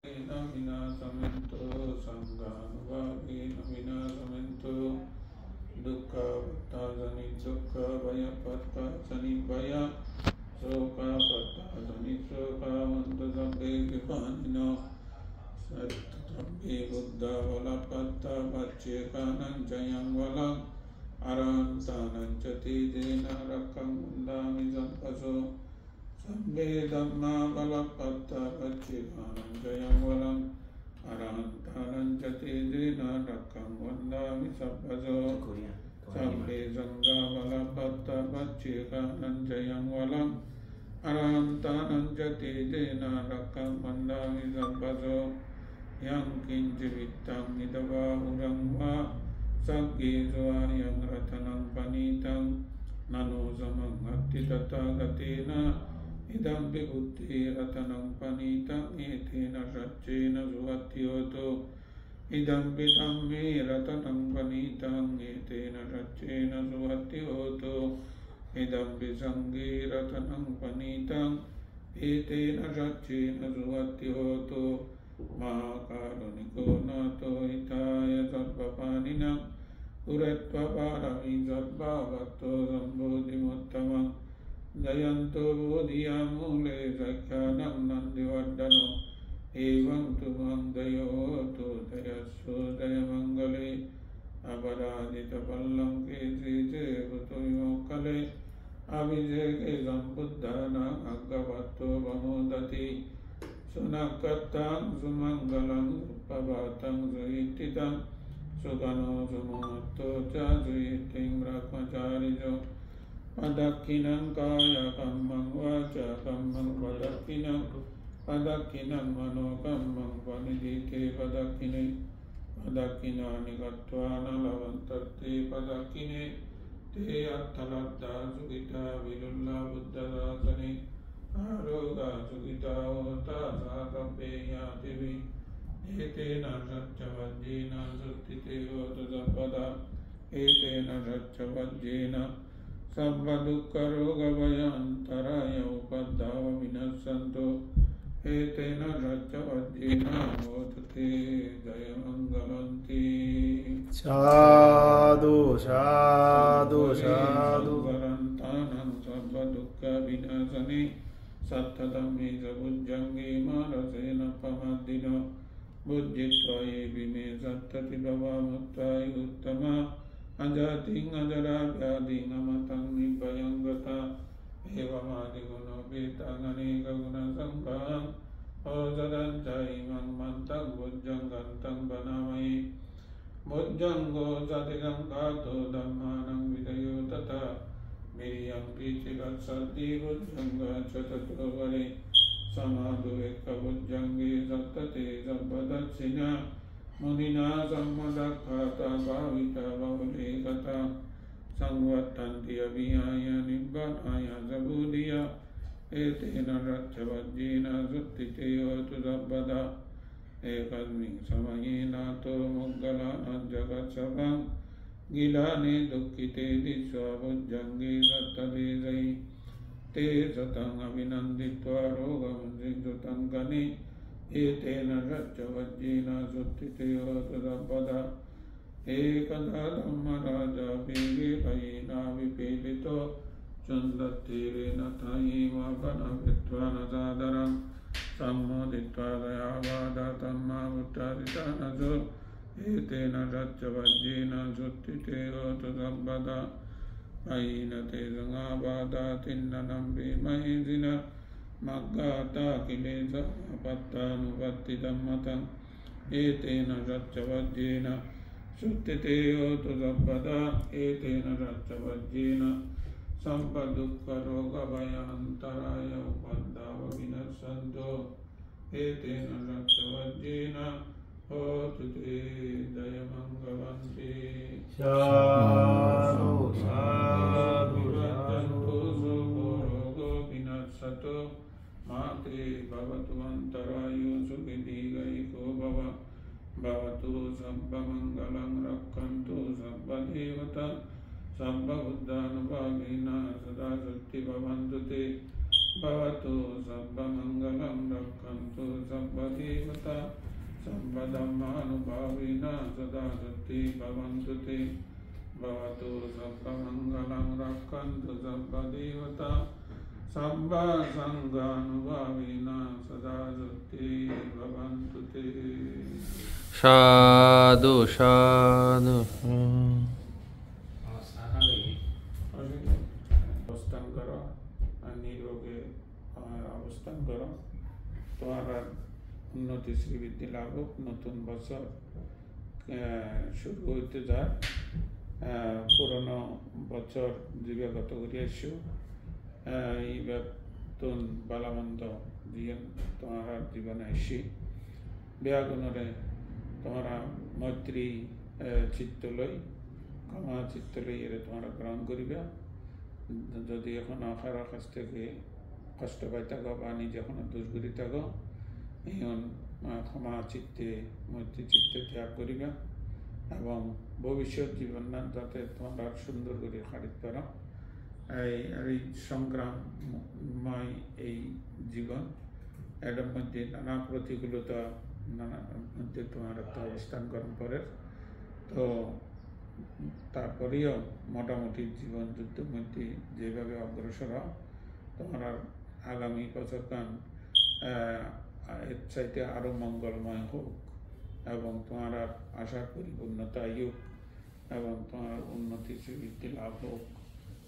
विनाशमेन्तो संगानुभावेन विनाशमेन्तो दुःखपत्तासनि दुःखभयपत्तासनि भय शोकपत्तासनि शोकवन्तो सब्बे विपानिनो सत्तब्बे बुद्धवलपत्ता पच्चेकानं जयं वलं अरहन्तानं च तेजेन रक्कं मुन्दामि सम्पशो सब्बे धम्मा बलपत्ता पच्चेकानं जयं वलं अरहन्तानं च तेजेन रक्कं वन्दामि सम्पशो सब्बे संगा बलपत्ता पच्चेकानं जयं वलं अरहन्तानं च तेजेन रक्कं वन्दामि सम्पशो यं किञ्चिवित्तं मितबाहुरं वा सग्गेषु आयं रतनं पनीतं ननो समं हत्ति तथागतेन इदं विबुद्धि रतनं पनीतं एतेन सच्चेन सुवत्योतो इदं पितं मे रतनं पनीतं एतेन सच्चेन सुवत्योतो इदं विसङ्गे रतनं पनीतं एतेन सच्चेन सुवत्योतो महाकारुणिको नातो हिताय सर्वपाणिनं पुरत्वपारमि सर्वभक्तो सम्बोधिमुत्तमं जयन्तो बोधियामूले सख्यानं नन्दिवर्धनम् एवं तु मन्दयोतो दयस्सोदयमङ्गले अपराजितपल्लङ्के श्रीजयवतो विमोक्खले अभिषेके सम्बुद्धानां अग्गवत्तो वमोदति सुनक्कत्तां सुमङ्गलं सुप्रभातं सुईप्सितं सुगनो सुमोक्तो च सुईप्सिं ब्रह्मचारिणो पदक्खिनं कायकम्मं वाचकम्मं पदक्खिनं पदक्खिनं मनोकम्मं वनिदिते पदक्खिने पदक्खिनानि गत्वा न लभन्ते पदक्खिने ते अर्थलब्धा सुखिता विलुल्ला बुद्धशासने आरोगा सुखिता होता सातपेयातिवि एतेन सच्चवज्जेन सुस्थिते होतु सर्वदा एतेन सच्चवज्जेन सर्वदुःखरोगभयान्तराय उपद्रव विनश्यन्तो एतेन सच्चवज्जेन होतु ते जयमङ्गलन्ति साधु साधु साधु वरन्तानं सर्वदुःखविनाशने सत्ततं मे सबुज्जङ्गे मानसेन पमद्दिनो बुद्धित्वा ये विमे सत्तति भवामुत्ताय उत्तमा अजातिं अजराव्याधिं अमतं निर्भयं गता एवमादिगुणो वेतां अनेकगुणसम्भवम् औषधं च इमं मन्तं भुजङ्गन्तं वनामहे भुजङ्गो सतिसङ्घातो धम्मानं विदयो तथा वीर्यं पीतिरत्सर्दी भुजङ्ग च ततो वरे समाधुवेक्खभुजङ्गे सप्तते सर्वदक्षिणा मुनिना सम्मदख्खाता भाविता बहुले गता संवर्तन्ति अभियाय निब्बाणाय सबूदिया एतेन रक्षवज्जेन सुत्थिते होतु सर्वदा एकस्मिन् समये नातो मुद्गलानां जगत्सभां गिलाने दुःखिते दिश्वा भुजङ्गे सत्तदेशै ते सतं अभिनन्दित्वा रोगमुद्रिक्तं गणे एतेन रक्षवज्जेन सुत्थिते होतु सर्वदा एकदा धम्मराजा वेगेन चन्दत्तीरेण तायेवापनवित्वा न सादरं सम्मोदित्वा दयावादातम्मावुत्तादितानसो एतेन रक्षवज्जेन सुत्थिते होतु सर्वदा अयीनते संगाबाधातिन्ननं भीमहेसिन मग्गाता किलेशपत्तानुपत्तितं मतं एतेन रक्षवज्जेन सुत्थिते होतु सर्वदा एतेन रक्षवज्जेन सम्पदुःखरोगभयान्तराय उपद्रव विनश्यन्तो एतेन रक्षवज्जेन होतु ते जयमङ्गलन्ति साधु साधु विवर्तन्तु सुखो विनश्यतो माते भवतु अन्तरायो सुखिदीर्घैको भवतु सर्वमङ्गलं रक्षन्तु सर्वदेवता सर्वबुद्धानुभावेन सदा सत्ति भवन्तु ते भवतु सर्वमङ्गलं रक्षन्तु सर्वदेवता सर्वधर्मानुभाविनः सदा सन्ति भवन्तु ते भवतु सर्वमङ्गलं रक्षन्तु सर्वदेवता सर्वसङ्गानुभाविनः सदा सन्ति भवन्तु ते साधु साधु অবস্থান করো আর নিরোগে অবস্থান করো তোমার উন্নতি শ্রীবৃদ্ধি লাভ হোক নতুন বছর শুরু হইতে যায় পুরনো বছর জীবগত করে এসো এই নতুন বালামন্দ জীবন তোমার জীবনে এসি ব্যাগুণরে তোমরা মৈত্রী চিত্তলয় ক্ষমা চিত্তলয় এর তোমরা গ্রহণ করিবা যদি এখন আখার কাছ থেকে কষ্ট পাই থাকো বা নিজে এখন দোষ করি থাকো এখন ক্ষমা চিত্তে মৈত্রী চিত্তে ত্যাগ করিবা এবং ভবিষ্যৎ জীবন যাতে তোমরা সুন্দর করে কাটিতে পারো এই সংগ্রামময় এই জীবন এটার মধ্যে নানা প্রতিকূলতা নানা মধ্যে তোমার একটা অবস্থান গ্রহণ করে তো তারপরেও মোটামুটি জীবন যুদ্ধের মধ্যে যেভাবে অগ্রসর তোমরা আগামী বছরকান এর চাইতে আরও মঙ্গলময় হোক এবং তোমার আশার পরিপূর্ণতা হোক এবং তোমার উন্নতি বৃদ্ধি লাভ হোক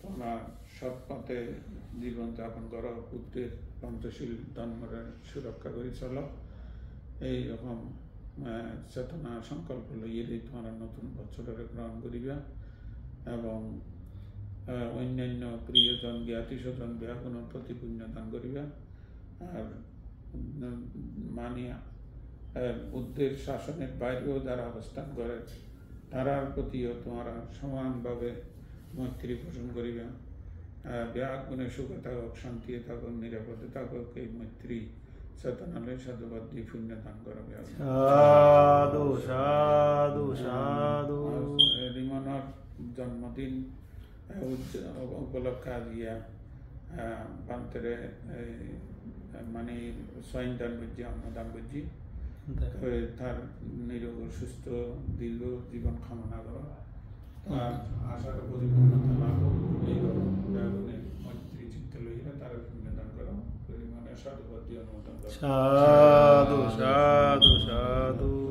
তোমরা সৎ পথে জীবনযাপন করো পুত্রের পঞ্চশীল ধর্মের সুরক্ষা করে চলো এইরকম চেতনা সংকল্প লইয়ে তোমরা নতুন বছরের গ্রহণ করিবা এবং অন্যান্য প্রিয়জন জ্ঞাতি স্বজন ব্যাগুণ প্রতি পুণ্য দান করিবা আর মানিয়া বুদ্ধের শাসনের বাইরেও যারা অবস্থান করে তারার প্রতিও তোমরা সমানভাবে মৈত্রী পোষণ করিবা ব্যাগুণে সুখে থাকুক শান্তি থাকুক নিরাপদে থাকুক এই মৈত্রী চেতনালয় সাধুবাদ দিয়ে পুণ্য দান করবে সাধু সাধু সাধু রিমনের জন্মদিন উপলক্ষে আজিয়া বান্তরে মানে স্বয়ং দান বুঝছি অন্নদান বুঝছি তার নিরোগ সুস্থ দীর্ঘ জীবন কামনা করো আশার পরিপূর্ণতা লাভ এইরকম মৈত্রী চিত্তে লইয়া তারা পুণ্য দান করো রিমনের সাধুবাদ দিয়ে অনুমোদন করো সাধু সাধু সাধু